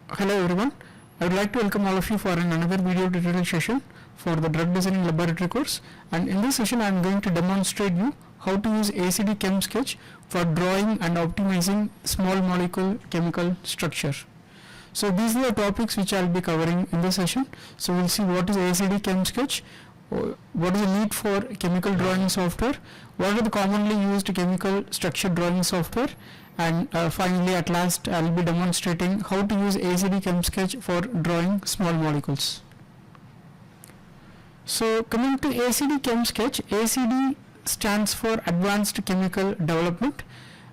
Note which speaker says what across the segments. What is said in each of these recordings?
Speaker 1: Hello everyone, I would like to welcome all of you for another video tutorial session for the drug design laboratory course, and in this session I am going to demonstrate you how to use ACD ChemSketch for drawing and optimizing small molecule chemical structure. So these are the topics which I will be covering in this session. So we will see what is ACD ChemSketch, what is the need for chemical drawing software, what are the commonly used chemical structure drawing software, and finally at last I will be demonstrating how to use ACD ChemSketch for drawing small molecules. So coming to ACD ChemSketch, ACD stands for Advanced Chemical Development,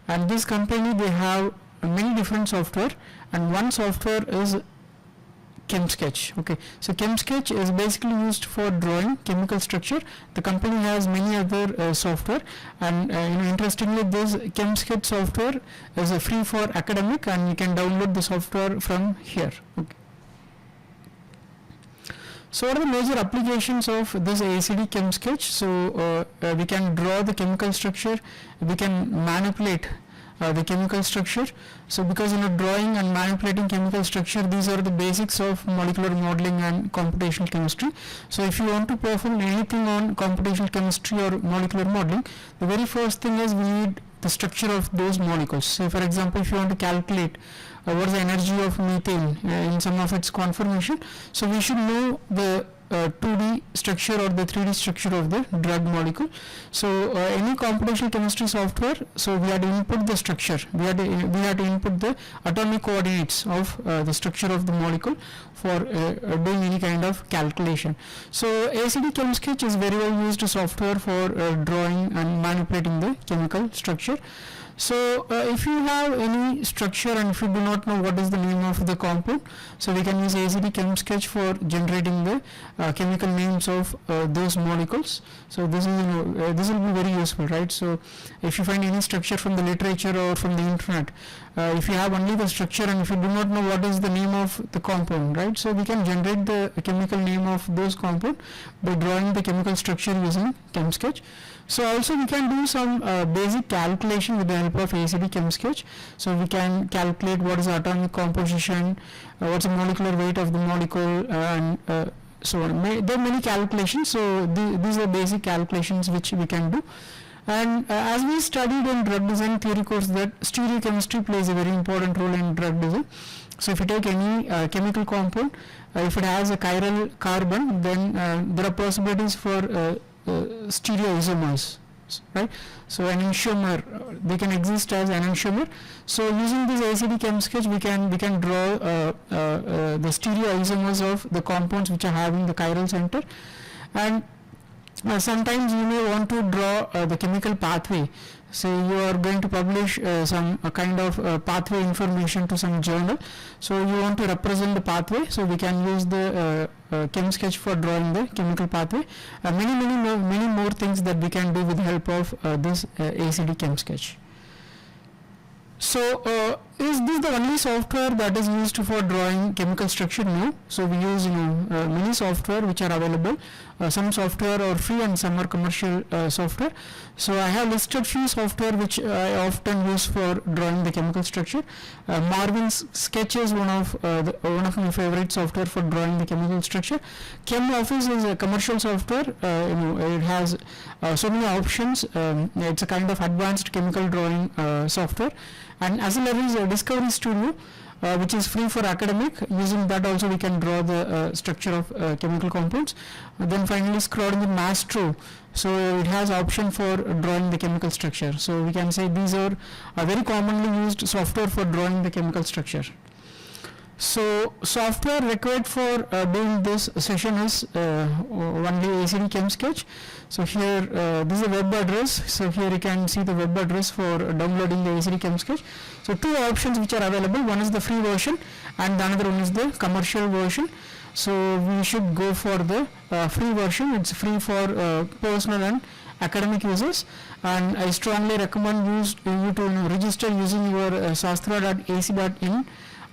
Speaker 1: and this company they have many different software, and one software is ChemSketch. Okay, so ChemSketch is basically used for drawing chemical structure. The company has many other software, and interestingly this ChemSketch software is free for academic, and you can download the software from here. Okay. So what are the major applications of this ACD ChemSketch? So we can draw the chemical structure, we can manipulate the chemical structure. So because drawing and manipulating chemical structure, these are the basics of molecular modeling and computational chemistry. So if you want to perform anything on computational chemistry or molecular modeling, the very first thing is we need the structure of those molecules. So for example, if you want to calculate what is the energy of methane in some of its conformation, so we should know the 2D structure or the 3D structure of the drug molecule. So any computational chemistry software, so we have to input the structure, we have to input the atomic coordinates of the structure of the molecule for doing any kind of calculation. So ACD ChemSketch is very well used software for drawing and manipulating the chemical structure. So if you have any structure and if you do not know what is the name of the compound, so we can use ACD ChemSketch for generating the chemical names of those molecules. So this is this will be very useful, right? So if you find any structure from the literature or from the internet, if you have only the structure and if you do not know what is the name of the compound, right? So we can generate the chemical name of those compound by drawing the chemical structure using ChemSketch. So also we can do some basic calculation with the help of ACD ChemSketch. So we can calculate what is the atomic composition, what's the molecular weight of the molecule, and so on. There are many calculations. So these are basic calculations which we can do. And as we studied in drug design theory course, that stereochemistry plays a very important role in drug design. So if you take any chemical compound, if it has a chiral carbon, then there are possibilities for stereoisomers, right? So enantiomer, they can exist as enantiomer. So using this ACD ChemSketch, we can draw the stereoisomers of the compounds which are having the chiral center. And sometimes you may want to draw the chemical pathway. So you are going to publish some kind of pathway information to some journal. So you want to represent the pathway. So we can use the ChemSketch for drawing the chemical pathway. Many more things that we can do with the help of this ACD ChemSketch. So is this the only software that is used for drawing chemical structure? No. So we use many software which are available. Some software are free and some are commercial software. So I have listed few software which I often use for drawing the chemical structure. Marvin's Sketch is one of my favorite software for drawing the chemical structure. ChemOffice is a commercial software. It has so many options. It's a kind of advanced chemical drawing software. And as well as Discovery Studio, which is free for academic. Using that also we can draw the structure of chemical compounds. Then finally Schrodinger Mastro, so it has option for drawing the chemical structure. So we can say these are very commonly used software for drawing the chemical structure. So software required for doing this session is only ACD ChemSketch. So here this is a web address. So here you can see the web address for downloading the ACD ChemSketch. So two options which are available. One is the free version and the another one is the commercial version. So we should go for the free version. It's free for personal and academic users, and I strongly recommend you to register using your sastra.ac.in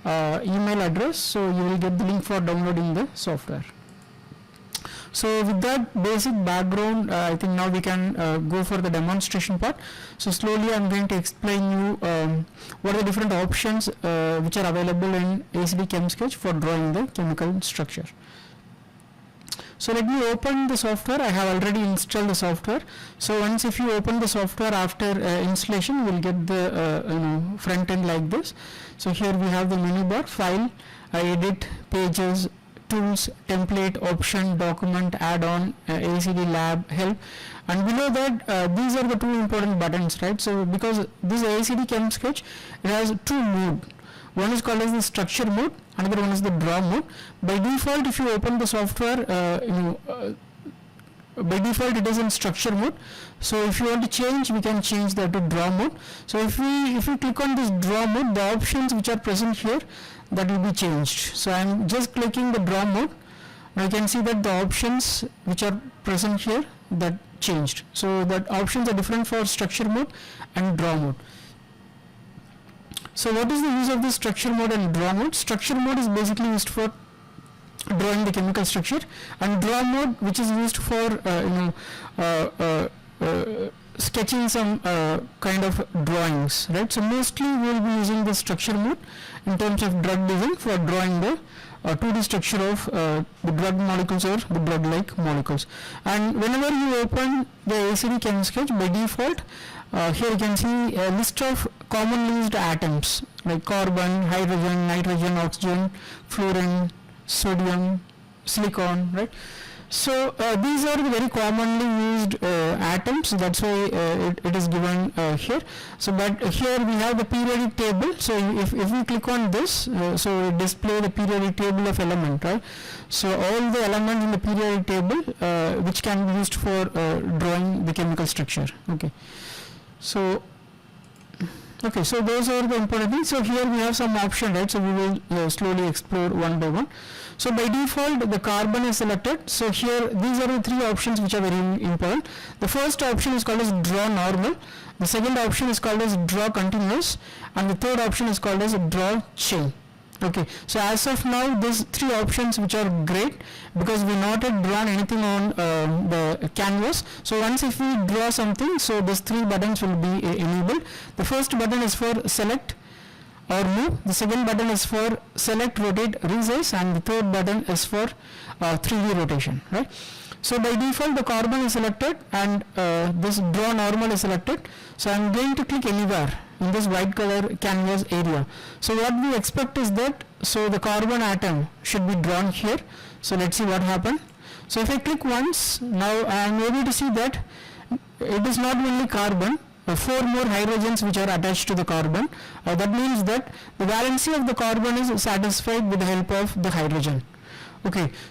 Speaker 1: email address. So you will get the link for downloading the software. So with that basic background, I think now we can go for the demonstration part. So slowly I'm going to explain you what are the different options which are available in ACD ChemSketch for drawing the chemical structure. So let me open the software. I have already installed the software. So once if you open the software after installation, you will get the front end like this. So here we have the menu bar, file, edit, pages, tools, template, option, document, add-on, ACD lab, help, and below that these are the two important buttons, right? So because this ACD ChemSketch, it has two modes. One is called as the structure mode, another one is the draw mode. By default, if you open the software, by default it is in structure mode. So if you want to change, we can change that to draw mode. So if we click on this draw mode, the options which are present here, that will be changed. So I am just clicking the draw mode. Now you can see that the options which are present here, that changed. So that options are different for structure mode and draw mode. So what is the use of this structure mode and draw mode? Structure mode is basically used for drawing the chemical structure, and draw mode, which is used for sketching some kind of drawings, right? So mostly we will be using the structure mode in terms of drug design for drawing the 2D structure of the drug molecules or the drug-like molecules. And whenever you open the ACD ChemSketch, by default, here you can see a list of commonly used atoms like carbon, hydrogen, nitrogen, oxygen, fluorine, sodium, silicon, right? So these are the very commonly used atoms. That's why it is given here. So but here we have the periodic table. So if we click on this, so it display the periodic table of element, right? So all the elements in the periodic table which can be used for drawing the chemical structure. So those are the important things. So here we have some option, right? So we will slowly explore one by one. So by default, the carbon is selected. So here these are the three options which are very important. The first option is called as draw normal. The second option is called as draw continuous, and the third option is called as draw chain. So as of now, these three options which are great because we not yet drawn anything on the canvas. So once if we draw something, so these three buttons will be enabled. The first button is for select or move. The second button is for select, rotate, resize, and the third button is for 3D rotation, right? So by default, the carbon is selected and this draw normal is selected. So I am going to click anywhere in this white color canvas area. So what we expect is that, so the carbon atom should be drawn here. So let's see what happened. So if I click once, now I am able to see that it is not only carbon, 4 more hydrogens which are attached to the carbon. That means that the valency of the carbon is satisfied with the help of the hydrogen.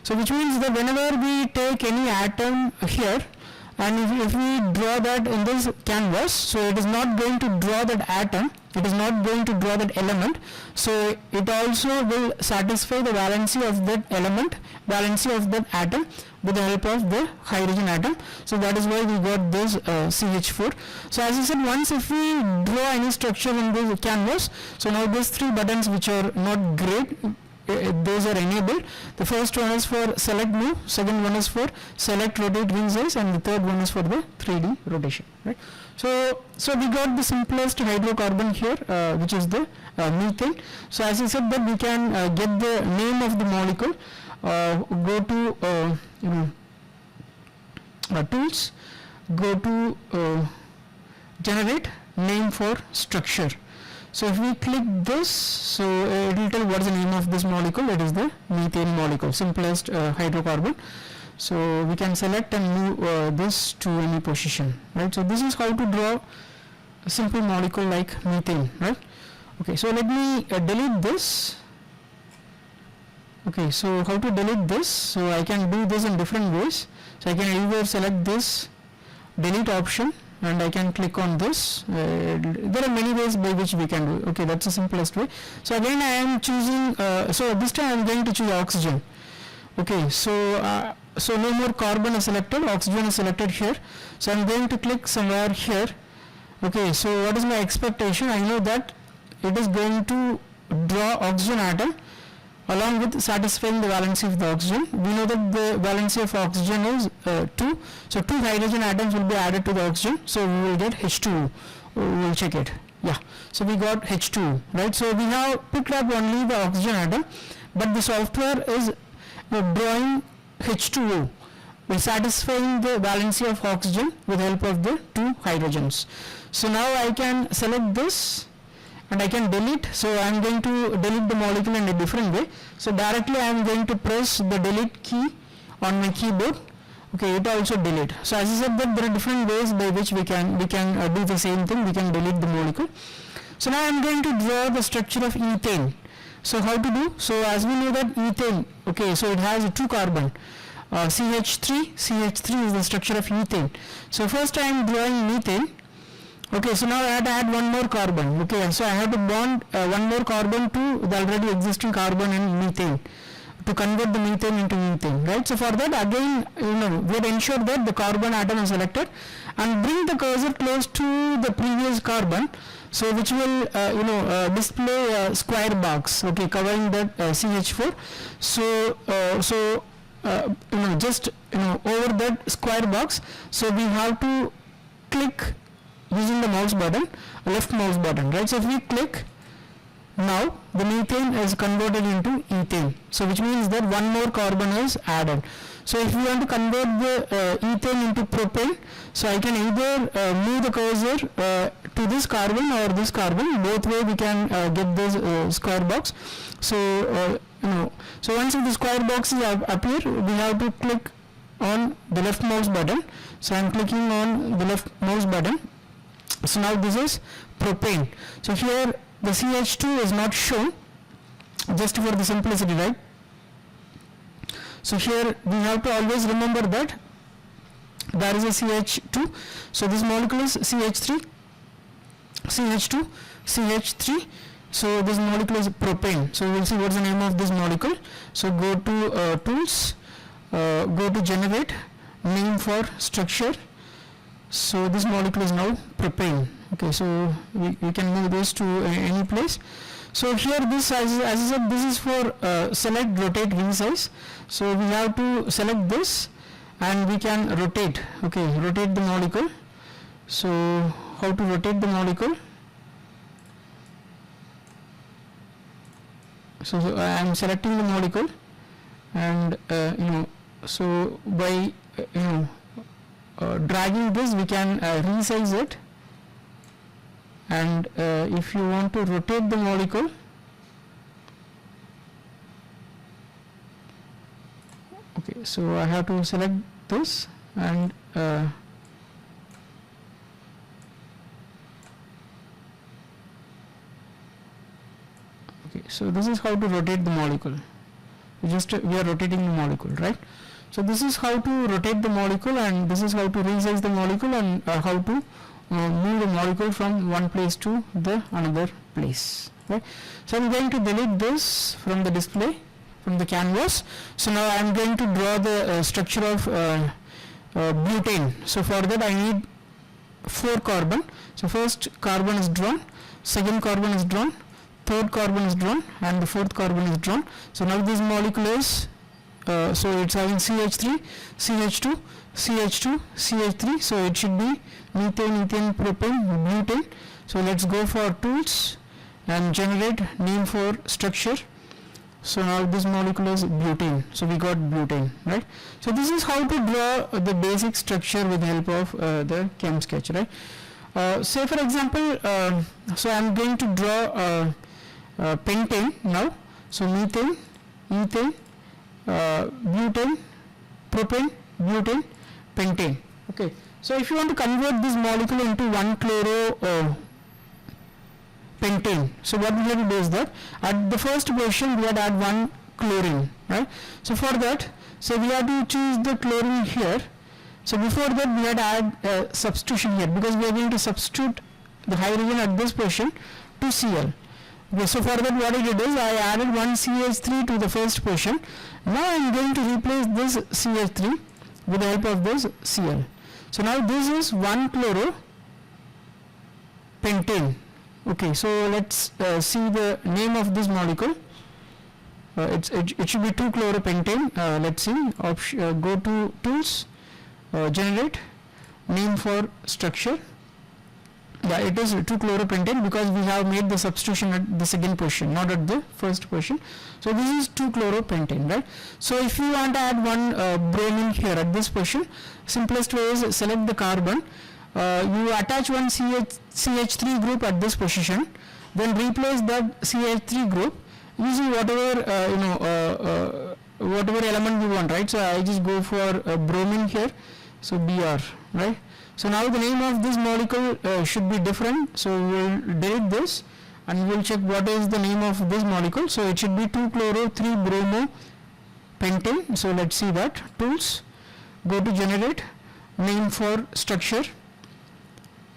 Speaker 1: So which means that whenever we take any atom here, and if we draw that in this canvas, so it is not going to draw that atom, it is not going to draw that element, so it also will satisfy the valency of that element, valency of that atom with the help of the hydrogen atom. So that is why we got this CH4. So as I said, once if we draw any structure in this canvas, so now these three buttons which are not great, those are enabled. The first one is for select move, second one is for select, rotate, resize, and the third one is for the 3D rotation, right? So we got the simplest hydrocarbon here, which is the methane. So as I said that we can get the name of the molecule, go to tools, go to generate name for structure. So if we click this, so it will tell what is the name of this molecule. It is the methane molecule, simplest hydrocarbon. So we can select and move this to any position, right? So this is how to draw a simple molecule like methane, right? So let me delete this. So how to delete this? So I can do this in different ways. So I can either select this delete option, and I can click on this. There are many ways by which we can do. That's the simplest way. So again I am choosing, so this time I am going to choose oxygen. So no more carbon is selected, oxygen is selected here. So I am going to click somewhere here. So what is my expectation? I know that it is going to draw oxygen atom along with satisfying the valency of the oxygen. We know that the valency of oxygen is 2, so 2 hydrogen atoms will be added to the oxygen, so we will get H2O. We will check it. Yeah, so we got H2O, right? So we have picked up only the oxygen atom, but the software is drawing H2O by satisfying the valency of oxygen with the help of the 2 hydrogens. So now I can select this and I can delete. So I am going to delete the molecule in a different way. So directly I am going to press the delete key on my keyboard. Okay, it also delete. So as I said that there are different ways by which we can do the same thing. We can delete the molecule. So now I am going to draw the structure of ethane. So how to do? So as we know that ethane, okay, so it has 2 carbon. CH3 is the structure of ethane. So first I am drawing methane. Okay, so now I have to add one more carbon. Okay, so I have to bond one more carbon to the already existing carbon in methane to convert the methane into methane, right? So for that again, we have to ensure that the carbon atom is selected and bring the cursor close to the previous carbon, so which will display a square box, okay, covering that CH4. So just over that square box, so we have to click using the mouse button, left mouse button, right? So if we click, now the methane is converted into ethane, so which means that one more carbon is added. So if we want to convert the ethane into propane, so I can either move the cursor to this carbon or this carbon. Both way we can get this square box. So so once the square boxes appear, we have to click on the left mouse button. So I am clicking on the left mouse button. So now this is propane. So here the CH2 is not shown, just for the simplicity, right? So here we have to always remember that there is a CH2. So this molecule is CH3, CH2, CH3. So this molecule is propane. So we will see what's the name of this molecule. So go to tools, go to generate, name for structure. So this molecule is now propane. Okay, so we can move this to any place. So here this, as I said, this is for select, rotate, resize. So we have to select this and we can rotate. Okay, rotate the molecule. So how to rotate the molecule? So I am selecting the molecule, and so by dragging this we can resize it, and if you want to rotate the molecule, okay, so I have to select this and okay, so this is how to rotate the molecule. We are rotating the molecule, right? So this is how to rotate the molecule, and this is how to resize the molecule, and how to move the molecule from one place to the another place, right? So I'm going to delete this from the display, from the canvas. So now I'm going to draw the structure of butane. So for that I need 4 carbon. So first carbon is drawn, second carbon is drawn, third carbon is drawn, and the fourth carbon is drawn. So now this molecule is so it's having CH3, CH2, CH2, CH3. So it should be methane, ethane, propane, butane. So let's go for tools and generate, name for structure. So now this molecule is butane. So we got butane, right? So this is how to draw the basic structure with the help of the chem sketch, right? Say for example, so I am going to draw pentane now. So methane, ethane, butane, propane, butane, pentane. Okay. So if you want to convert this molecule into 1-chloro pentane, so what we have to do is that at the first position we have to add 1 chlorine, right? So for that, so we have to choose the chlorine here. So before that we had to add substitution here, because we are going to substitute the hydrogen at this position to Cl. Okay, so for that what I did is I added 1 CH3 to the first position. Now I am going to replace this CH3 with the help of this Cl. So now this is 1-chloro pentane. Okay, so let's see the name of this molecule. it should be 2-chloropentane. Let's see, go to tools, generate, name for structure. Yeah, it is 2-chloropentane because we have made the substitution at the second position, not at the first position. So this is 2-chloropentane, right? So if you want to add one bromine here at this position, simplest way is select the carbon, you attach one CH3 group at this position, then replace that CH3 group using whatever whatever element you want, right? So I just go for bromine here, so Br, right? So now the name of this molecule should be different, so we will delete this and we will check what is the name of this molecule. So it should be 2-chloro-3-bromo-pentane. So let's see that. Tools, go to generate, name for structure,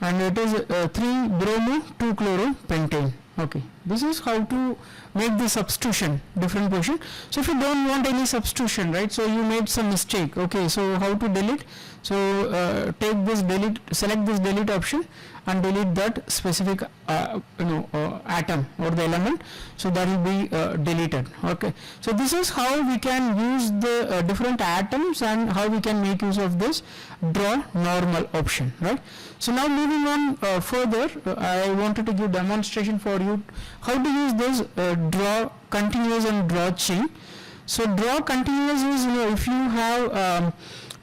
Speaker 1: and it is 3-bromo-2-chloropentane. Okay, this is how to make the substitution, different position. So if you don't want any substitution, right, so you made some mistake, okay, so how to delete? So take this delete, select this delete option and delete that specific atom or the element, so that will be deleted. Okay, so this is how we can use the different atoms and how we can make use of this draw normal option, right? So now moving on further, I wanted to give demonstration for you how to use this draw continuous and draw chain. So draw continuous is, if you have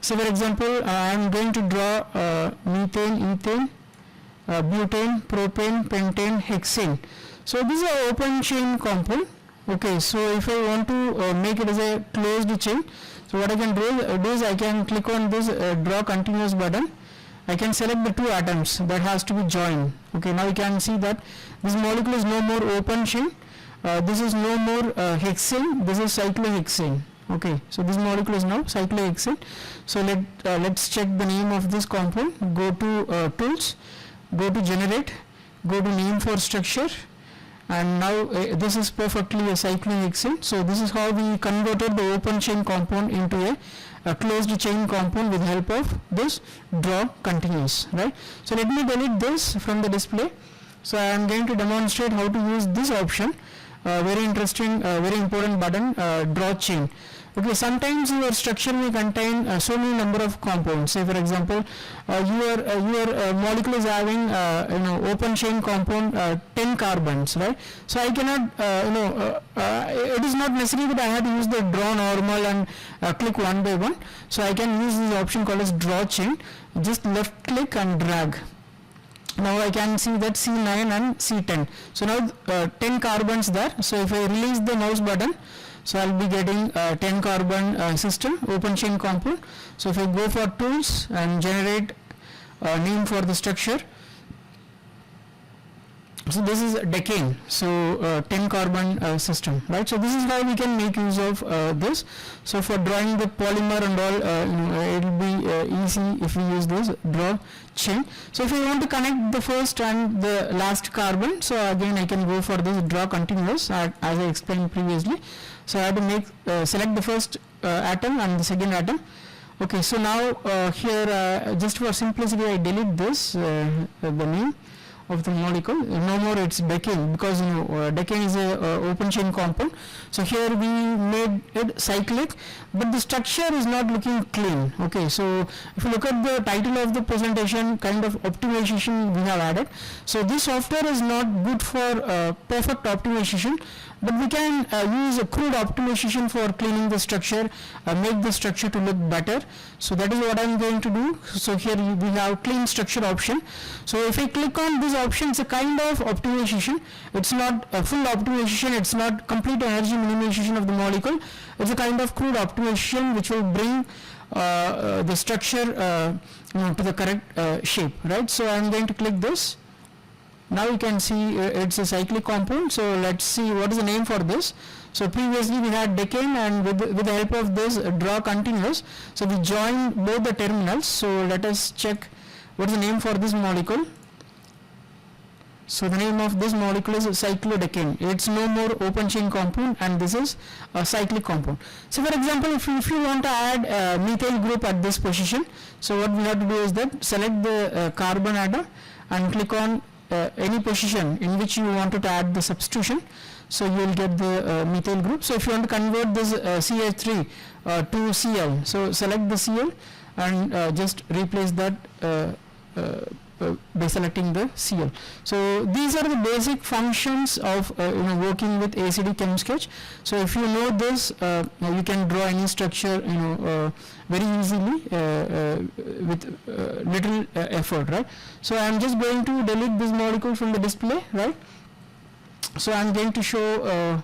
Speaker 1: so for example, I am going to draw methane, ethane, butane, propane, pentane, hexane. So this is an open chain compound. Okay, so if I want to make it as a closed chain, so what I can do is I can click on this draw continuous button. I can select the two atoms that has to be joined. Okay, now you can see that this molecule is no more open chain. This is no more hexane. This is cyclohexane. Okay, so this molecule is now cyclohexane. So let's check the name of this compound. Go to tools, go to generate, go to name for structure, and now this is perfectly a cyclohexane. So this is how we converted the open chain compound into a closed chain compound with help of this draw continuous, right? So let me delete this from the display. So I am going to demonstrate how to use this option. Very interesting, very important button, draw chain. Okay, sometimes your structure may contain so many number of compounds. Say for example, your molecule is having open chain compound 10 carbons, right? So I cannot it is not necessary that I have to use the draw normal and click one by one. So I can use this option called as draw chain. Just left click and drag. Now I can see that C9 and C10. So now 10 carbons there. So if I release the mouse button, so I'll be getting 10 carbon system open chain compound. So if I go for tools and generate name for the structure, so this is decane, so 10 carbon system, right? So this is how we can make use of this. So for drawing the polymer and all, it will be easy if we use this draw chain. So if I want to connect the first and the last carbon, so again I can go for this draw continuous as I explained previously. So I have to make select the first atom and the second atom. Okay, so now here just for simplicity I delete this the name of the molecule. No more it's decane, because decane is a open chain compound. So here we made it cyclic, but the structure is not looking clean. Okay, so if you look at the title of the presentation, kind of optimization we have added. So this software is not good for perfect optimization, but we can use a crude optimization for cleaning the structure, make the structure to look better. So that is what I am going to do. So here we have clean structure option. So if I click on this option, it's a kind of optimization. It's not a full optimization, it's not complete energy minimization of the molecule. It's a kind of crude optimization which will bring the structure to the correct shape, right? So I am going to click this. Now you can see it's a cyclic compound. So let's see what is the name for this. So previously we had decane, and with the help of this draw continuous, so we join both the terminals. So let us check what is the name for this molecule. So the name of this molecule is cyclodecane. It's no more open chain compound, and this is a cyclic compound. So for example, if you want to add a methyl group at this position, so what we have to do is that select the carbon atom and click on any position in which you wanted to add the substitution. so you will get the methyl group. So if you want to convert this CH3 to Cl, so select the Cl and just replace that by selecting the Cl. So these are the basic functions of working with ACD ChemSketch. So if you know this, you can draw any structure very easily with little effort, right? So I am just going to delete this molecule from the display, right? So I am going to show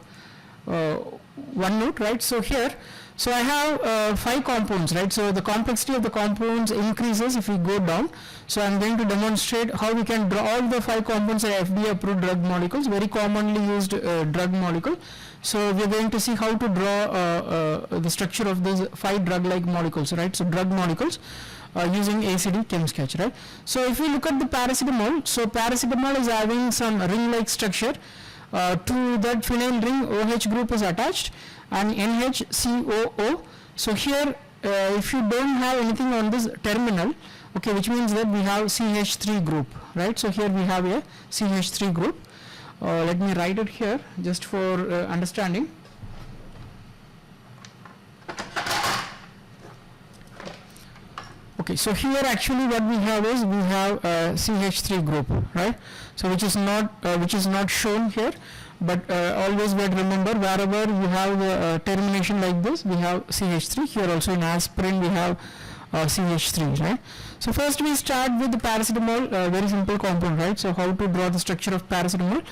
Speaker 1: one note, right? So here, so I have 5 compounds, right? So the complexity of the compounds increases if we go down. So I am going to demonstrate how we can draw all the 5 compounds are FDA approved drug molecules, very commonly used drug molecule. So we are going to see how to draw the structure of these 5 drug-like molecules, right? So drug molecules using ACD ChemSketch, right? So if we look at the paracetamol, so paracetamol is having some ring-like structure. To that phenyl ring, OH group is attached and NHCOO. So here if you don't have anything on this terminal, okay, which means that we have CH3 group, right? So here we have a CH3 group. Let me write it here just for understanding. Okay, so here actually what we have is we have CH3 group, right? So which is not shown here, but always we have to remember wherever you have the termination like this, we have CH3. Here also in aspirin we have CH3, right? So first we start with the paracetamol, very simple compound, right? So how to draw the structure of paracetamol?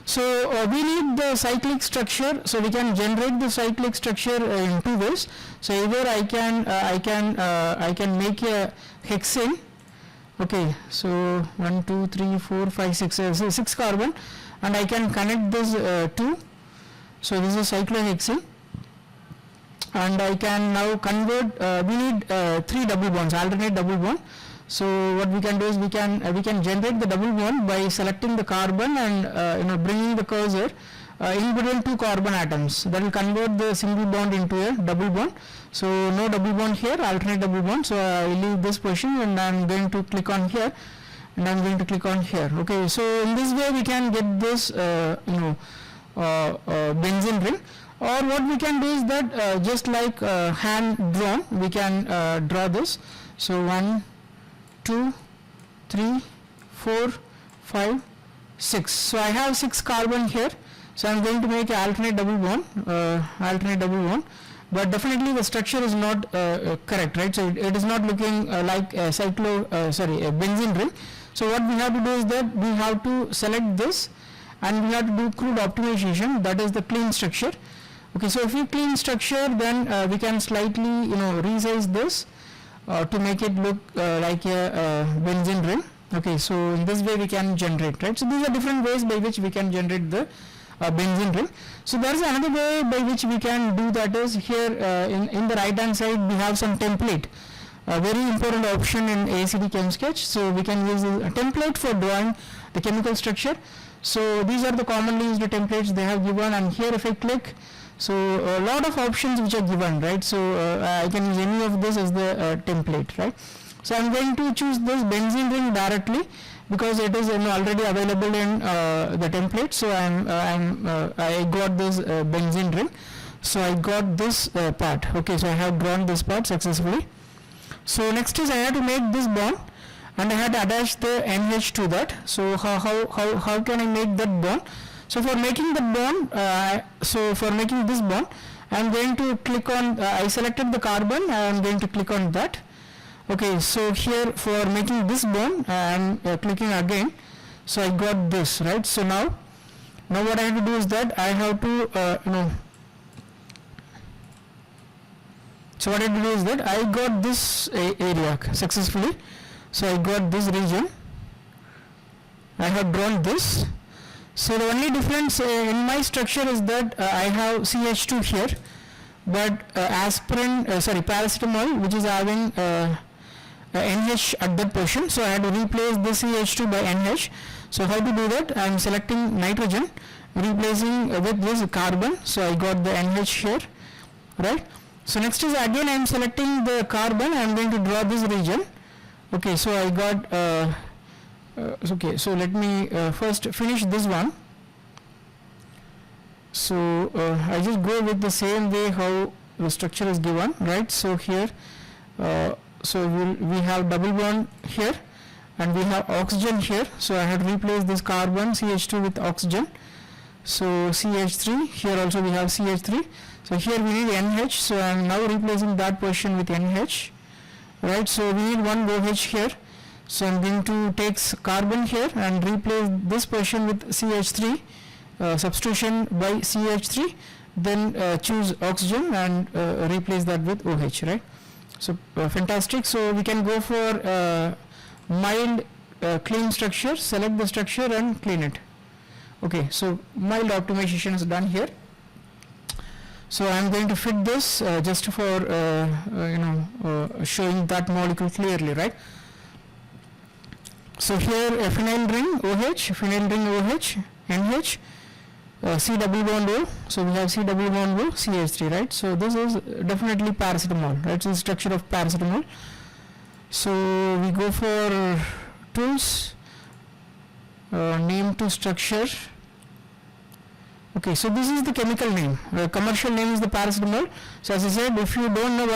Speaker 1: So we need the cyclic structure, so we can generate the cyclic structure in 2 ways. So either I can make a hexane, okay, so 1 2 3 4 5 6 6 carbon, and I can connect this 2, so this is cyclohexane, and I can now convert, we need 3 double bonds, alternate double bond. So what we can do is we can generate the double bond by selecting the carbon and bringing the cursor in between 2 carbon atoms. That will convert the single bond into a double bond. So no double bond here, alternate double bond. So I will leave this position and I am going to click on here, and I am going to click on here. Okay, so in this way we can get this benzene ring. Or what we can do is that just like hand drawn, we can draw this. So 1 2 3 4 5 6. So I have 6 carbon here. So I am going to make an alternate double bond, but definitely the structure is not correct, right? So it is not looking like a benzene ring. So what we have to do is that we have to select this and we have to do crude optimization, that is the clean structure. Okay, so if we clean structure, then we can slightly resize this to make it look like a benzene ring. Okay, so in this way we can generate, right? So these are different ways by which we can generate the benzene ring. So there is another way by which we can do, that is here in the right hand side we have some template, a very important option in ACD ChemSketch. So we can use a template for drawing the chemical structure. So these are the commonly used templates they have given, and here if I click, so a lot of options which are given, right? So I can use any of this as the template, right? So I am going to choose this benzene ring directly because it is already available in the template. So I got this benzene ring. So I got this part. Okay, so I have drawn this part successfully. So next is I have to make this bond, and I had to attach the NH to that. So how can I make that bond? So for making the bond, making this bond, I am going to click on, I selected the carbon, I am going to click on that. Okay, so here for making this bond, I am clicking again. So I got this, right? So now what I have to do is that I have to, so what I have to do is that I got this area successfully. So I got this region, I have drawn this. So the only difference in my structure is that I have CH2 here, but paracetamol, which is having NH at that position, so I had to replace the CH2 by NH. So how to do that? I am selecting nitrogen, replacing with this carbon, so I got the NH here, right? So next is again I am selecting the carbon, I am going to draw this region. Okay, so I got okay, so let me first finish this one. So I just go with the same way how the structure is given, right? So here so we have double bond here and we have oxygen here, so I have replaced this carbon CH2 with oxygen, so CH3. Here also we have CH3, so here we need NH, so I am now replacing that portion with NH, right? So we need one OH here, so I am going to take carbon here and replace this portion with CH3, substitution by CH3, then choose oxygen and replace that with OH, right? So fantastic. So we can go for mild clean structure, select the structure and clean it. Okay, so mild optimization is done here. So I am going to fit this just for showing that molecule clearly, right? So here a phenyl ring OH, phenyl ring OH, NH, C double bond O, so we have C double bond O, CH3, right? So this is definitely paracetamol, right? So the structure of paracetamol. So we go for tools, name to structure. Okay, so this is the chemical name. Commercial name is the paracetamol. So as I said, if you don't know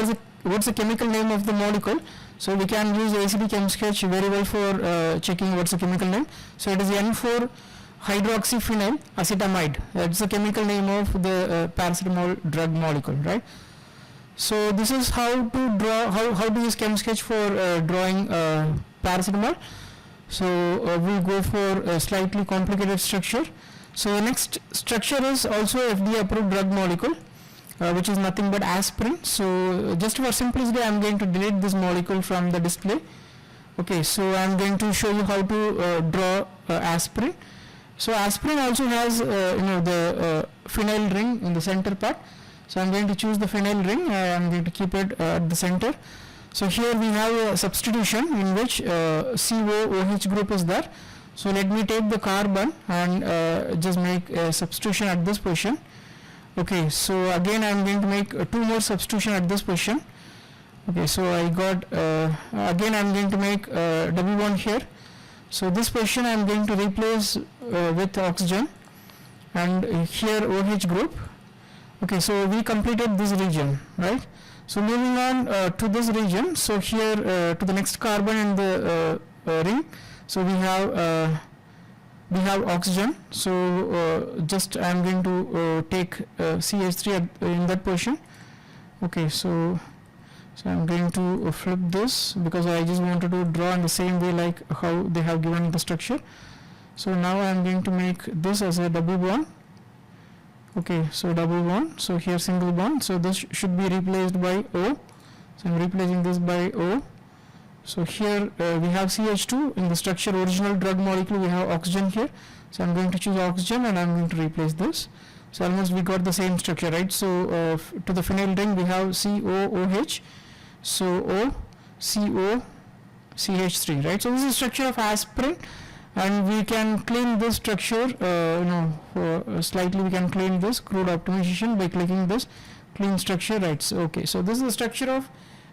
Speaker 1: what's the chemical name of the molecule, so we can use ACD Chem Sketch very well for checking what's the chemical name. So it is N4 hydroxyphenyl acetamide. That's the chemical name of the paracetamol drug molecule, right? So this is how to draw, how to use Chem Sketch for drawing paracetamol. So we'll go for a slightly complicated structure. So the next structure is also FDA approved drug molecule, which is nothing but aspirin. So just for simplicity, I am going to delete this molecule from the display. Okay, so I am going to show you how to draw aspirin. So aspirin also has the phenyl ring in the center part. So I am going to choose the phenyl ring. I am going to keep it at the center. So here we have a substitution in which COOH group is there. So let me take the carbon and just make a substitution at this position. Okay, so again I am going to make two more substitution at this position. Okay, so I got again I am going to make double bond here. So this position I am going to replace with oxygen and here OH group. Okay, so we completed this region, right? So moving on to this region, so here to the next carbon in the ring, so we have oxygen. So just I am going to take CH3 in that position. Okay, so I am going to flip this because I just wanted to draw in the same way like how they have given the structure. So now I am going to make this as a double bond. Okay, so double bond, so here single bond, so this should be replaced by O. So I am replacing this by O. So here we have CH2 in the structure original drug molecule, we have oxygen here. So I am going to choose oxygen and I am going to replace this. So almost we got the same structure, right? So to the phenyl ring we have COOH, so O, CO, CH3, right? So this is the structure of aspirin. And we can clean this structure, slightly we can clean this crude optimization by clicking this clean structure, right? So, okay, so this is the structure of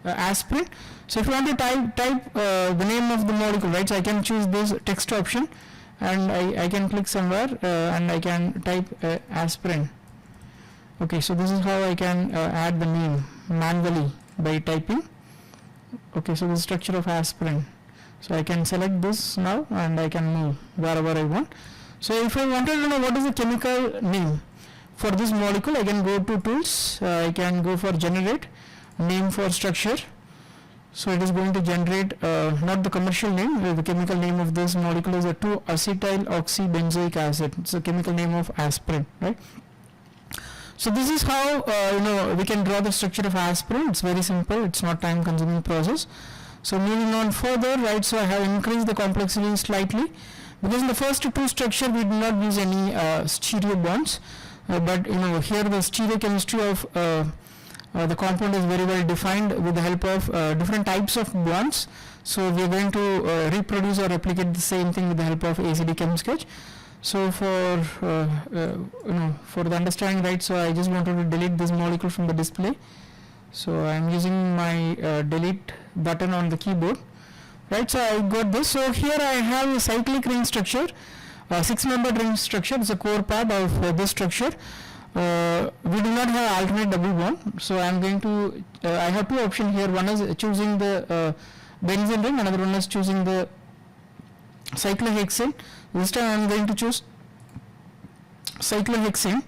Speaker 1: aspirin. So if you want to type the name of the molecule, right? So I can choose this text option and I can click somewhere and I can type aspirin. Okay, so this is how I can add the name manually by typing. Okay, so the structure of aspirin. So I can select this now and I can move wherever I want. So if I wanted to know what is the chemical name for this molecule, I can go to tools, I can go for generate, name for structure. So it is going to generate not the commercial name, the chemical name of this molecule is a 2-acetyl oxybenzoic acid. It's the chemical name of aspirin, right? So this is how we can draw the structure of aspirin. It's very simple, it's not time consuming process. So moving on further, right, so I have increased the complexity slightly because in the first two structure we did not use any stereo bonds, but here the stereochemistry of the compound is very well defined with the help of different types of bonds. So we are going to reproduce or replicate the same thing with the help of ACD Chem Sketch. So for for the understanding, right, so I just wanted to delete this molecule from the display. So I am using my delete button on the keyboard, right? So I got this. So here I have a cyclic ring structure, 6-membered ring structure. It's a core part of this structure. we do not have alternate double bond, so I am going to I have two options here. One is choosing the benzene ring, another one is choosing the cyclohexane. This time I am going to choose cyclohexane.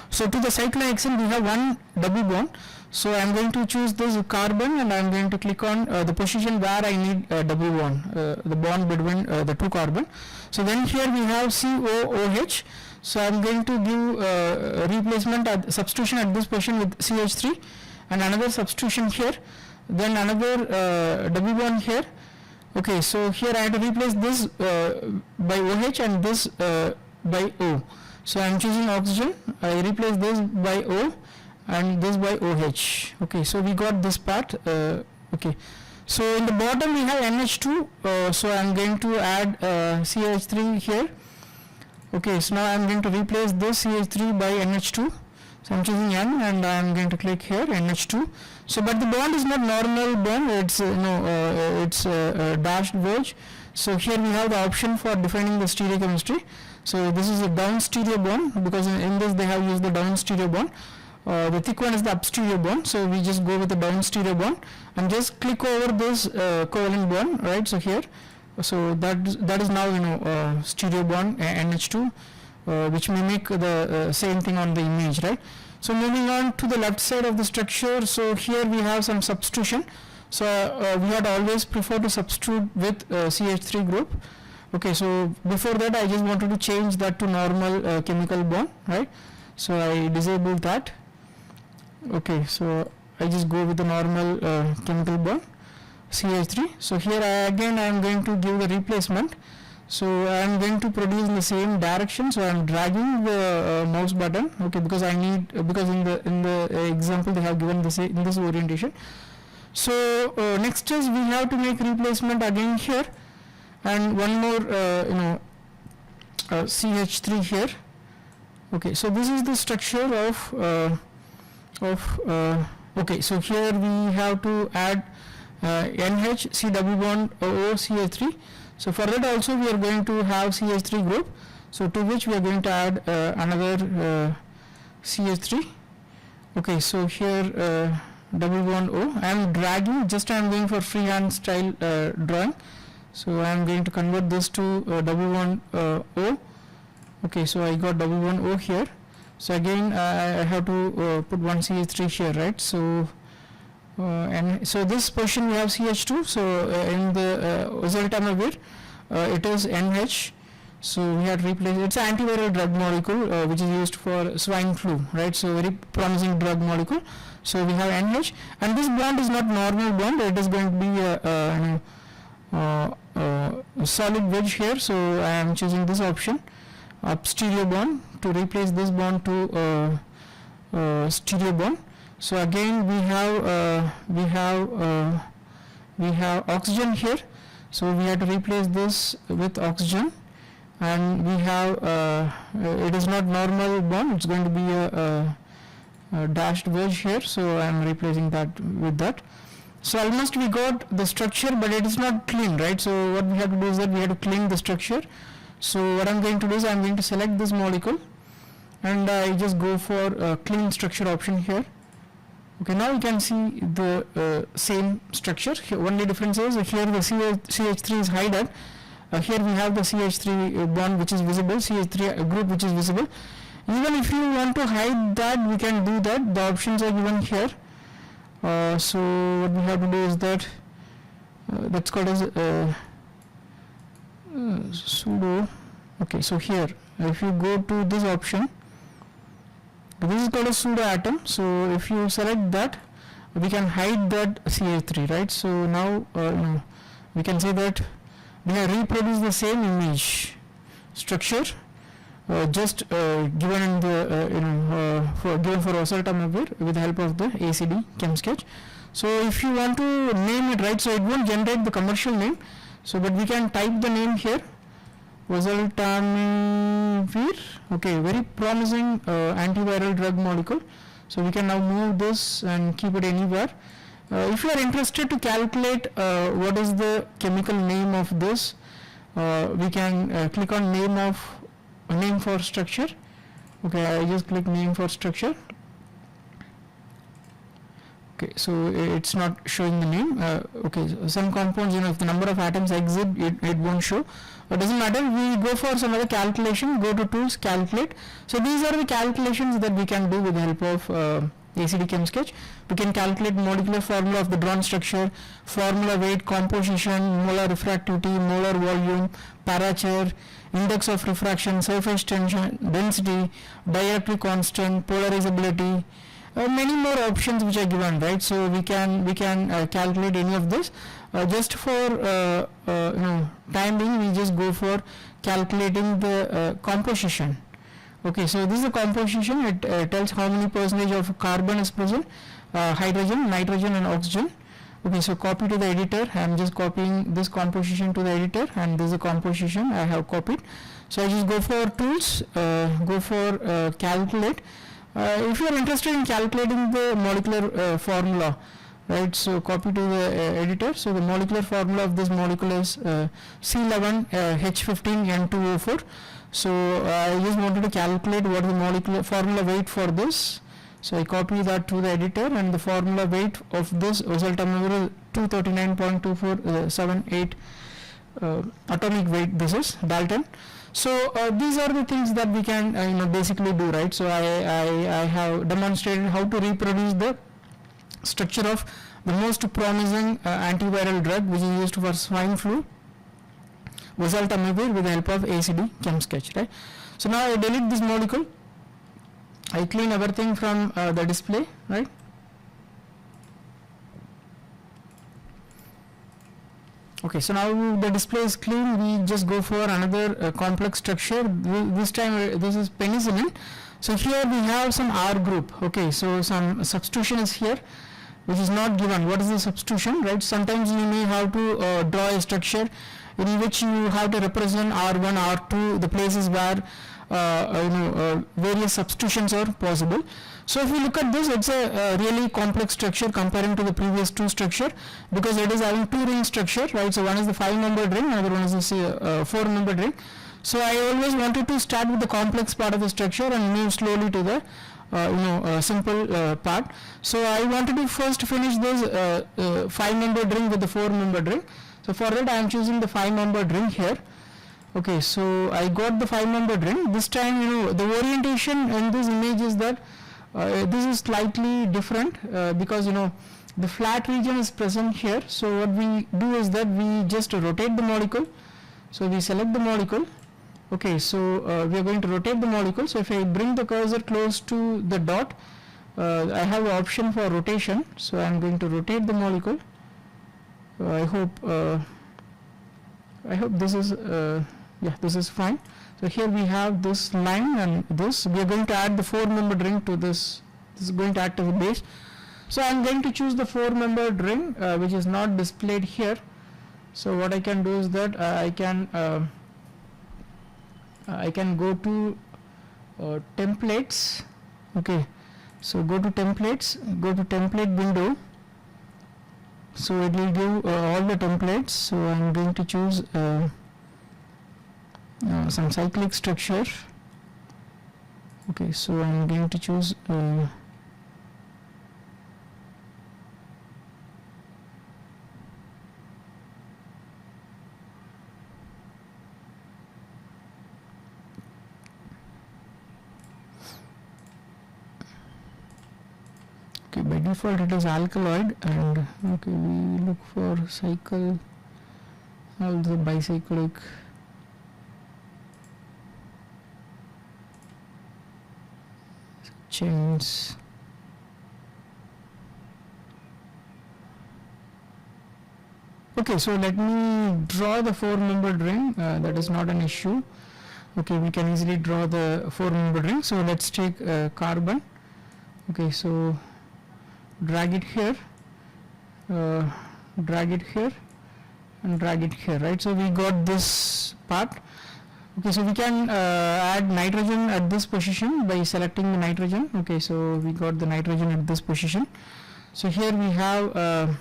Speaker 1: So to the cyclohexane we have one double bond, so I am going to choose this carbon and I am going to click on the position where I need double bond, the bond between the two carbon. So then here we have COOH, so I am going to give replacement substitution at this position with CH3 and another substitution here, then another double bond here. Okay, so here I have to replace this by OH and this by O. So I am choosing oxygen, I replace this by O and this by OH. Okay, so we got this part. Okay, so in the bottom we have NH2, so I am going to add CH3 here. Okay, so now I am going to replace this CH3 by NH2. So I am choosing N and I am going to click here NH2. So but the bond is not normal bond, it's it's dashed wedge. So here we have the option for defining the stereochemistry. So this is a down stereo bond, because in this they have used the down stereo bond. The thick one is the up stereo bond, so we just go with the down stereo bond and just click over this covalent bond, right? So here, so that is now stereo bond NH2, which mimic the same thing on the image, right? So moving on to the left side of the structure, so here we have some substitution. So we had always preferred to substitute with CH3 group. Okay, so before that I just wanted to change that to normal chemical bond, right? So I disable that. Okay, so I just go with the normal chemical bond CH3. So here I am going to give the replacement. So I am going to produce in the same direction. So I am dragging the mouse button. Okay, because I need, because in the example they have given this in this orientation. So next is we have to make replacement again here, and one more CH3 here. Okay, so this is the structure of okay, so here we have to add NH, C double bond O, CH3. So for that also we are going to have CH3 group, so to which we are going to add another CH3. Okay, so here double bond O, I am dragging, just I am going for freehand style drawing. So I am going to convert this to double bond O. Okay, so I got double bond O here. So again I have to put one CH3 here, right? So and so this position we have CH2. So in the oseltamivir it is NH. So we have replaced, it's an antiviral drug molecule which is used for swine flu, right? So very promising drug molecule. So we have NH, and this bond is not normal bond, it is going to be a solid wedge here. So I am choosing this option, up stereo bond, to replace this bond to stereo bond. So again we have oxygen here, so we have to replace this with oxygen, and we have it is not normal bond, it's going to be a dashed wedge here, so I am replacing that with that. So almost we got the structure, but it is not clean, right? So what we have to do is that we have to clean the structure. So what I am going to do is I am going to select this molecule and I just go for a clean structure option here. Okay, now you can see the same structure. Here, only difference is here the CH3 is hidden. Here we have the CH3 bond which is visible, CH3 group which is visible. Even if you want to hide that, we can do that. The options are given here. So what we have to do is that that's called as pseudo. Okay, so here if you go to this option, this is called a pseudo atom. So if you select that, we can hide that CH3, right? So now we can say that we have reproduced the same image structure just given in the given for oseltamivir with the help of the ACD ChemSketch. So if you want to name it, right, so it won't generate the commercial name, so but we can type the name here, oseltamivir. Okay, very promising antiviral drug molecule. So we can now move this and keep it anywhere. If you are interested to calculate what is the chemical name of this, we can click on name for structure. Okay, I just click name for structure. Okay, so it's not showing the name. Okay, so some compounds, if the number of atoms exit, it won't show. It doesn't matter. We go for some other calculation. Go to tools, calculate. So these are the calculations that we can do with the help of ACD ChemSketch. We can calculate molecular formula of the drawn structure, formula weight, composition, molar refractivity, molar volume, parameter, index of refraction, surface tension, density, dielectric constant, polarizability. Many more options which are given, right? So we can calculate any of this. Just for time being, we just go for calculating the composition. Okay, so this is the composition. It tells how many percentage of carbon is present, hydrogen, nitrogen, and oxygen. Okay, so copy to the editor. I am just copying this composition to the editor, and this is the composition I have copied. So I just go for tools, go for calculate. If you are interested in calculating the molecular formula, right, so copy to the editor. So the molecular formula of this molecule is C11H15N2O4. So I just wanted to calculate what the molecular formula weight for this. So I copy that to the editor, and the formula weight of this oseltamivir is 239.2478 atomic weight. This is Dalton. So these are the things that we can basically do, right? So I have demonstrated how to reproduce the structure of the most promising antiviral drug which is used for swine flu, oseltamivir, with the help of ACD ChemSketch, right? So now I delete this molecule, I clean everything from the display, right? Okay, so now the display is clean. We just go for another complex structure. This time this is penicillin. So here we have some R group. Okay, so some substitution is here which is not given. What is the substitution, right? Sometimes you may have to draw a structure in which you have to represent R1, R2, the places where various substitutions are possible. So if you look at this, it's a really complex structure comparing to the previous two structure, because it is having two ring structure, right? So one is the 5-membered ring, another one is the 4-membered ring. So I always wanted to start with the complex part of the structure and move slowly to the simple part. So I wanted to first finish this 5-membered ring with the 4-membered ring. So for that I am choosing the 5-membered ring here. Okay, so I got the 5-membered ring. This time, the orientation in this image is that this is slightly different because the flat region is present here. So what we do is that we just rotate the molecule. So we select the molecule. Okay, so we are going to rotate the molecule. So if I bring the cursor close to the dot, I have an option for rotation. So I am going to rotate the molecule. I hope this is this is fine. So here we have this line and this. We are going to add the 4-membered ring to this. This is going to act as a base. So I am going to choose the 4-membered ring which is not displayed here. So what I can do is that I can go to templates. Okay, so go to templates, go to template window. So it will give all the templates. So I am going to choose some cyclic structure. Okay, so I am going to choose okay, by default it is alkaloid, and okay, we look for cycle, also bicyclic. Chains. Okay, so let me draw the 4-membered ring. That is not an issue. Okay, we can easily draw the 4-membered ring. So let's take carbon. Okay, so drag it here, drag it here, and drag it here, right? So we got this part. Okay, so we can add nitrogen at this position by selecting the nitrogen. Okay, so we got the nitrogen at this position. So here we have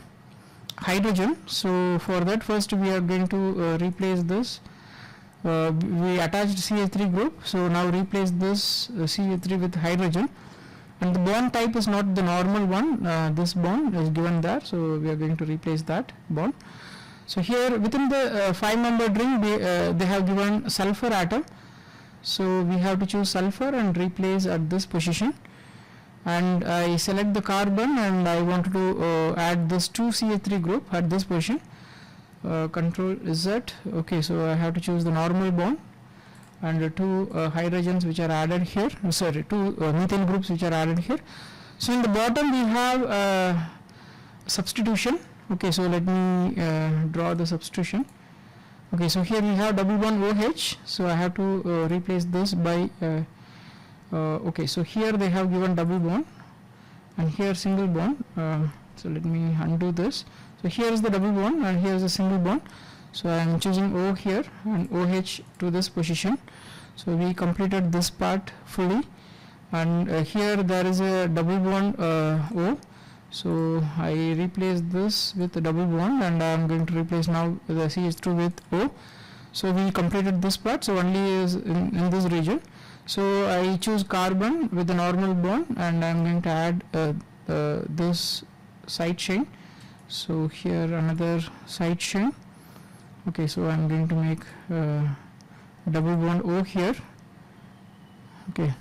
Speaker 1: hydrogen. So for that, first we are going to replace this we attached CH3 group, so now replace this CH3 with hydrogen, and the bond type is not the normal one, this bond is given there, so we are going to replace that bond. So here within the 5-membered ring they have given sulfur atom, so we have to choose sulfur and replace at this position, and I select the carbon and I wanted to add this 2CH3 group at this position. Control Z. Okay, so I have to choose the normal bond and the 2 hydrogens which are added here, sorry, 2 methyl groups which are added here. So in the bottom we have substitution. Okay, so let me draw the substitution. Okay, so here we have double bond OH, so I have to replace this by okay, so here they have given double bond and here single bond, so let me undo this. So here is the double bond and here is the single bond, so I am choosing O here and OH to this position. So we completed this part fully, and here there is a double bond O, so I replace this with the double bond and I am going to replace now the CH2 with O. So we completed this part, so only is in this region. So I choose carbon with the normal bond and I am going to add this side chain. So here another side chain. Okay, so I am going to make double bond O here. Okay,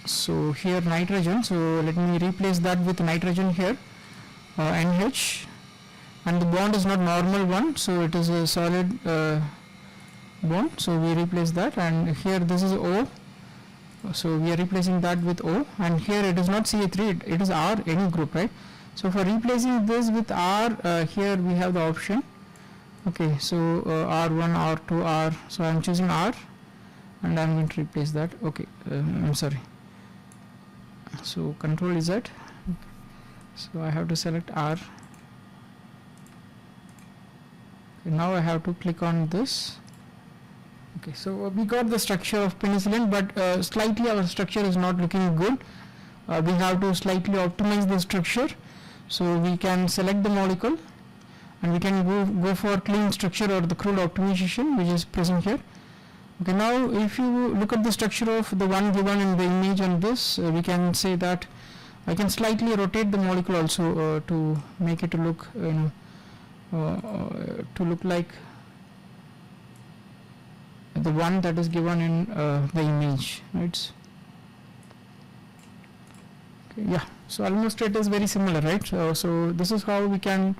Speaker 1: so here nitrogen, so let me replace that with nitrogen here, NH, and the bond is not normal one, so it is a solid bond, so we replace that, and here this is O, so we are replacing that with O, and here it is not CH3, it is R, any group, right? So for replacing this with R, here we have the option. Okay, so R1, R2, R, so I am choosing R and I am going to replace that. Okay, I'm sorry, so Control Z, so I have to select R. Okay, now I have to click on this. Okay, so we got the structure of penicillin, but slightly our structure is not looking good. We have to slightly optimize the structure. So we can select the molecule and we can go for clean structure or the crude optimization, which is present here. Okay, now if you look at the structure of the one given in the image on this, we can say that I can slightly rotate the molecule also to make it to look, to look like the one that is given in the image, right? Okay, yeah, so almost it is very similar, right? So this is how we can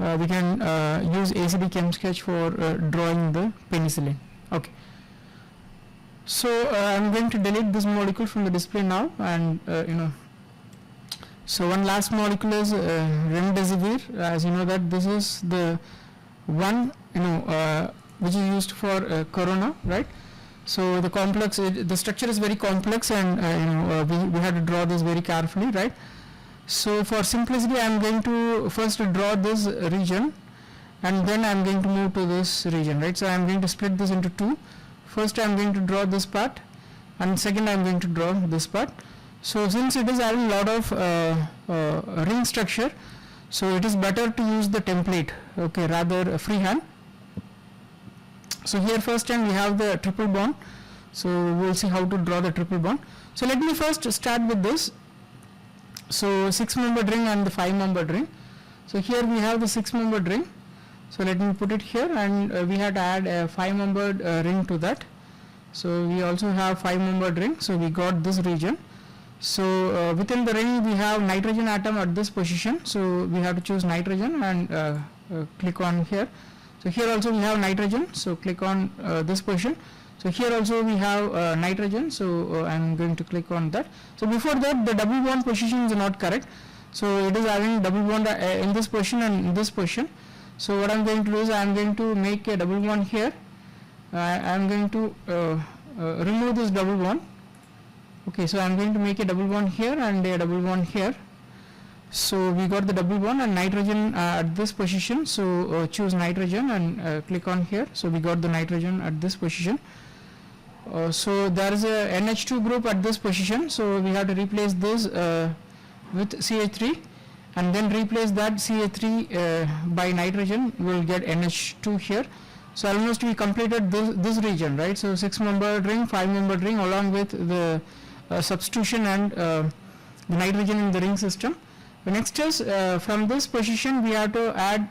Speaker 1: use ACD ChemSketch for drawing the penicillin. Okay, so I am going to delete this molecule from the display now, and so one last molecule is remdesivir. As you know that this is the one which is used for corona, right? So the complex, the structure is very complex, and we had to draw this very carefully, right? So for simplicity, I am going to first draw this region, and then I am going to move to this region, right? So I am going to split this into two. First I am going to draw this part, and second I am going to draw this part. So since it is having a lot of ring structure, so it is better to use the template, okay, rather freehand. So here first time we have the triple bond, so we will see how to draw the triple bond. So let me first start with this. So 6-membered ring and the 5-membered ring. So here we have the 6-membered ring, so let me put it here, and we had to add a 5-membered ring to that. So we also have 5-membered ring, so we got this region. So within the ring we have nitrogen atom at this position, so we have to choose nitrogen and click on here. So here also we have nitrogen, so click on this position. So here also we have nitrogen, so I am going to click on that. So before that the double bond position is not correct, so it is having double bond in this position and in this position. So what I am going to do is I am going to make a double bond here. I am going to remove this double bond. Okay, so I am going to make a double bond here and a double bond here. So we got the double bond and nitrogen at this position, so choose nitrogen and click on here. So we got the nitrogen at this position. So there is a NH2 group at this position, so we have to replace this with CH3 and then replace that CH3 by nitrogen. We will get NH2 here, So almost we completed this region, right? So 6-membered ring, 5-membered ring, along with the substitution and the nitrogen in the ring system. The next is from this position we have to add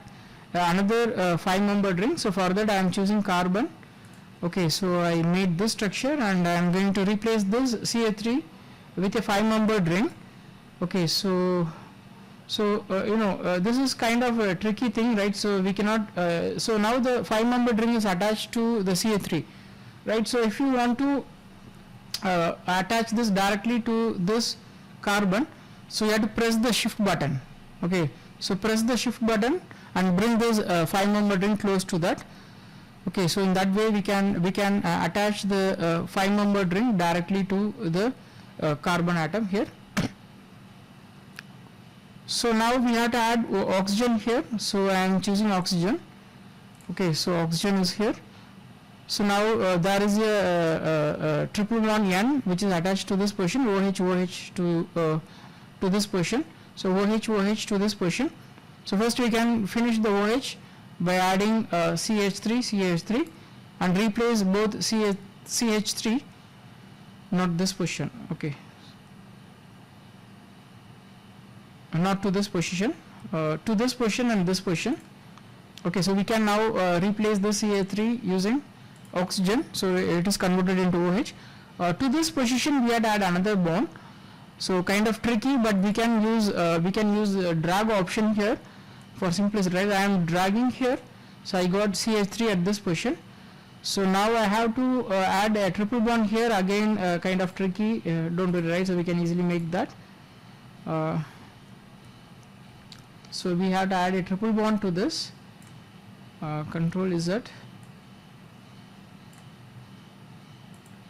Speaker 1: another 5-membered ring. So for that I am choosing carbon. Okay, so I made this structure and I am going to replace this Ca3 with a 5-membered ring. Okay, so this is kind of a tricky thing, right? So we cannot so now the 5-membered ring is attached to the Ca3, right? So if you want to attach this directly to this carbon, so you have to press the shift button. Okay, so press the shift button and bring this 5-membered ring close to that. Okay, so in that way we can attach the 5-membered ring directly to the carbon atom here. So now we have to add oxygen here, so I am choosing oxygen. Okay, so oxygen is here. So now there is a triple bond N which is attached to this position, OH to this position. So OH to this position. So first we can finish the OH by adding CH3 and replace both CH3, not this position. Okay, not to this position, to this position and this position. Okay, so we can now replace the Ca3 using oxygen, so it is converted into OH. To this position we had to add another bond, so kind of tricky, but we can use drag option here for simplicity, right? I am dragging here, so I got CH3 at this position. So now I have to add a triple bond here, again kind of tricky, don't worry, right? So we can easily make that. So we have to add a triple bond to this. Control Z,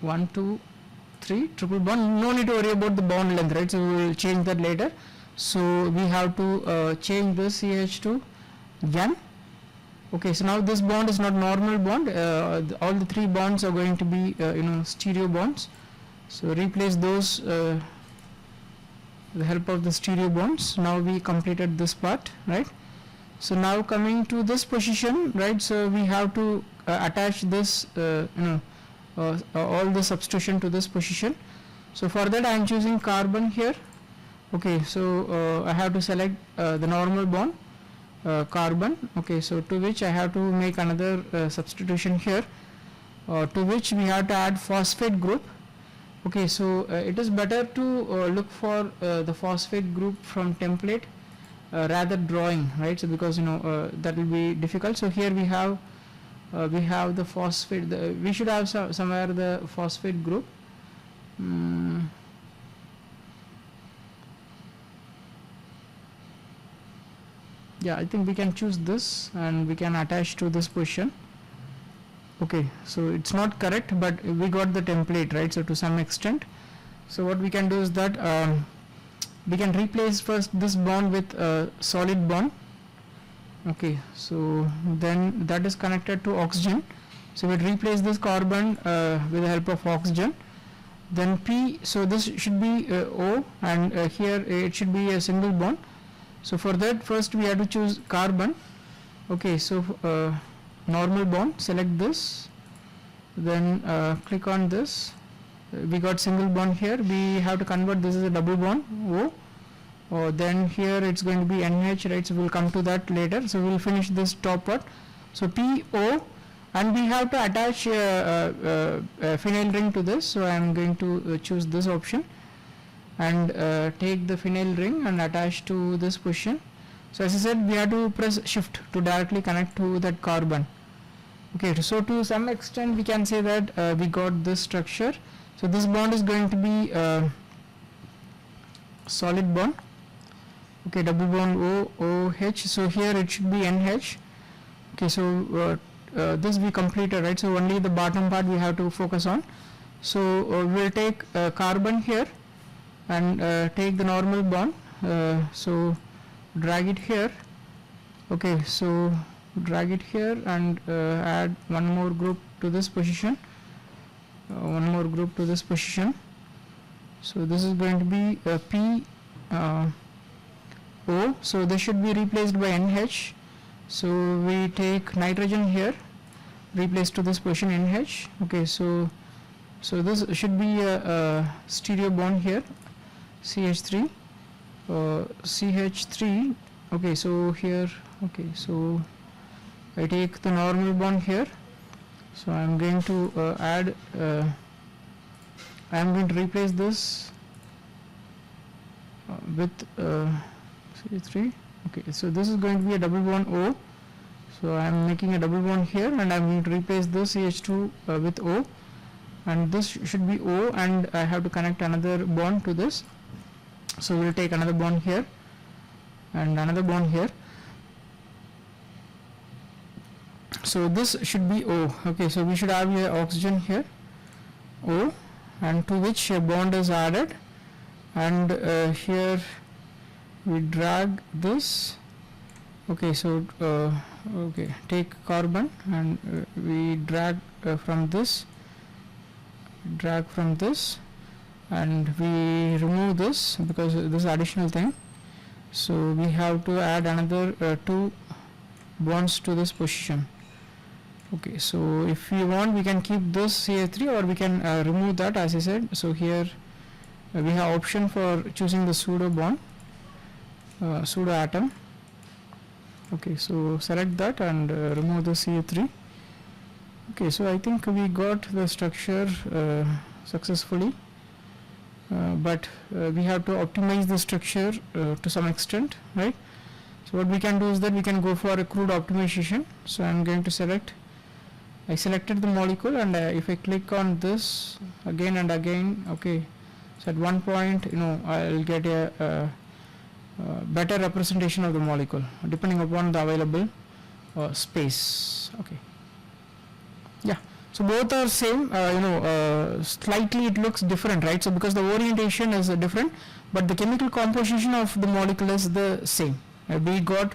Speaker 1: 1, 2, 3, triple bond. No need to worry about the bond length, right? So we will change that later. So we have to change this CH to N. Okay, so now this bond is not normal bond. All the 3 bonds are going to be stereo bonds. So replace those with the help of the stereo bonds. Now we completed this part, right? So now coming to this position, right? So we have to attach this all the substitution to this position. So for that I am choosing carbon here. Okay, so I have to select the normal bond, carbon. Okay, so to which I have to make another substitution here, to which we have to add phosphate group. Okay, so it is better to look for the phosphate group from template rather drawing, right? So because that will be difficult. So here we have the phosphate. We should have somewhere the phosphate group. Yeah, I think we can choose this and we can attach to this position. Okay, so it's not correct, but we got the template, right? So to some extent, so what we can do is that we can replace first this bond with a solid bond. Okay, so then that is connected to oxygen. So we replace this carbon with the help of oxygen. Then P, so this should be O, and here it should be a single bond. So for that first we have to choose carbon. Okay, so normal bond, select this, then click on this. We got single bond here. We have to convert this as a double bond, O. Then here it's going to be NH, right? So we'll come to that later. So we'll finish this top part. So PO, and we have to attach a phenyl ring to this. So I am going to choose this option and take the phenyl ring and attach to this position. So as I said, we have to press shift to directly connect to that carbon. Okay, so to some extent we can say that we got this structure. So this bond is going to be solid bond. Okay, double bond OH. So here it should be NH. Okay, so this we completed, right? So only the bottom part we have to focus on. So we'll take carbon here and take the normal bond. So drag it here. Okay, so drag it here and add one more group to this position. One more group to this position. So this is going to be P O. So this should be replaced by NH. So we take nitrogen here replace to this position NH. Okay, so this should be a stereo bond here, CH3, CH3. Okay, so here, okay, so I take the normal bond here, so I am going to add, I am going to replace this with CH3. Okay, so this is going to be a double bond O, so I am making a double bond here, and I am going to replace this CH2 with O, and this should be O, and I have to connect another bond to this, so we will take another bond here and another bond here, so this should be O. Okay, so we should have here oxygen here, O, and to which a bond is added, and here we drag this. Okay, so okay, take carbon, and we drag from this, and we remove this because this additional thing, so we have to add another 2 bonds to this position. Okay, so if we want, we can keep this CH3, or we can remove that, as I said. So here we have option for choosing the pseudo bond, pseudo atom. Okay, so select that and remove the CH3. Okay, so I think we got the structure successfully, but we have to optimize the structure to some extent, right? So what we can do is that we can go for a crude optimization. So I am going to select, I selected the molecule, and if I click on this again and again, okay, so at one point, you know, I'll get a better representation of the molecule depending upon the available space. Okay, yeah, so both are same, you know, slightly it looks different, right? So because the orientation is different, but the chemical composition of the molecule is the same. We got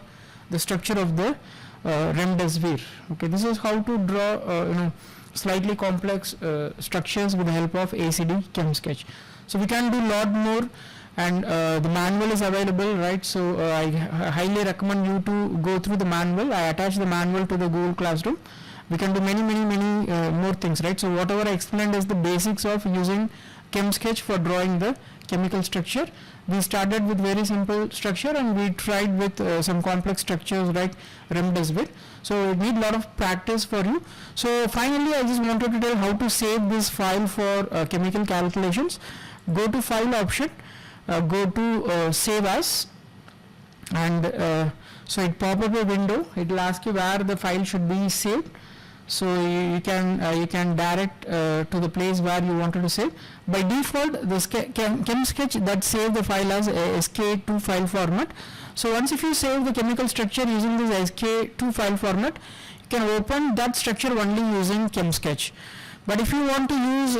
Speaker 1: the structure of the remdesivir. Okay, this is how to draw you know, slightly complex structures with the help of ACD ChemSketch. So we can do a lot more, and the manual is available, right? So I highly recommend you to go through the manual. I attach the manual to the Google Classroom. We can do many more things, right? So whatever I explained is the basics of using ChemSketch for drawing the chemical structure. We started with very simple structure, and we tried with some complex structures like remdesivir. So it need a lot of practice for you. So finally, I just wanted to tell how to save this file for chemical calculations. Go to File option, go to Save As, and so it pop up a window. It will ask you where the file should be saved. So you can direct to the place where you wanted to save. By default, the ChemSketch that save the file as SK2 file format. So once if you save the chemical structure using this SK2 file format, you can open that structure only using ChemSketch. But if you want to use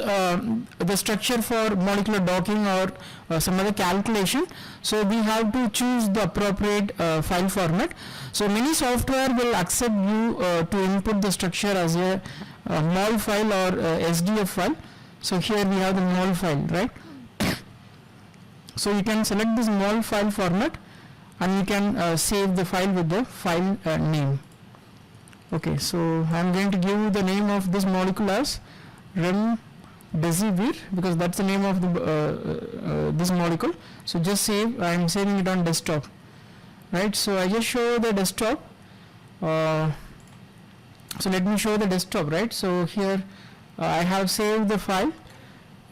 Speaker 1: the structure for molecular docking or some other calculation, so we have to choose the appropriate file format. So many software will accept you to input the structure as a mol file or SDF file. So here we have the mol file, right? So you can select this mol file format, and you can save the file with the file name. Okay, so I am going to give the name of this molecule as remdesivir, because that's the name of the this molecule. So just save. I am saving it on desktop, right? So I just show the desktop. So let me show the desktop, right? So here I have saved the file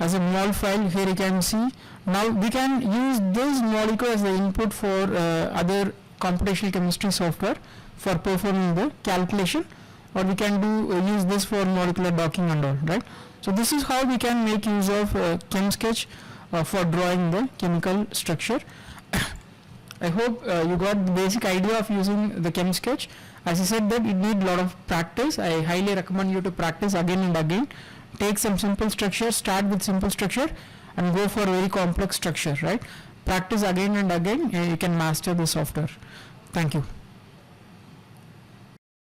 Speaker 1: as a mol file. Here you can see. Now we can use this molecule as the input for other computational chemistry software for performing the calculation, or we can use this for molecular docking and all, right? So this is how we can make use of ChemSketch for drawing the chemical structure. I hope you got the basic idea of using the ChemSketch. As I said that it needs a lot of practice. I highly recommend you to practice again and again. Take some simple structure, start with simple structure, and go for very complex structure, right? Practice again and again, you can master the software. Thank you.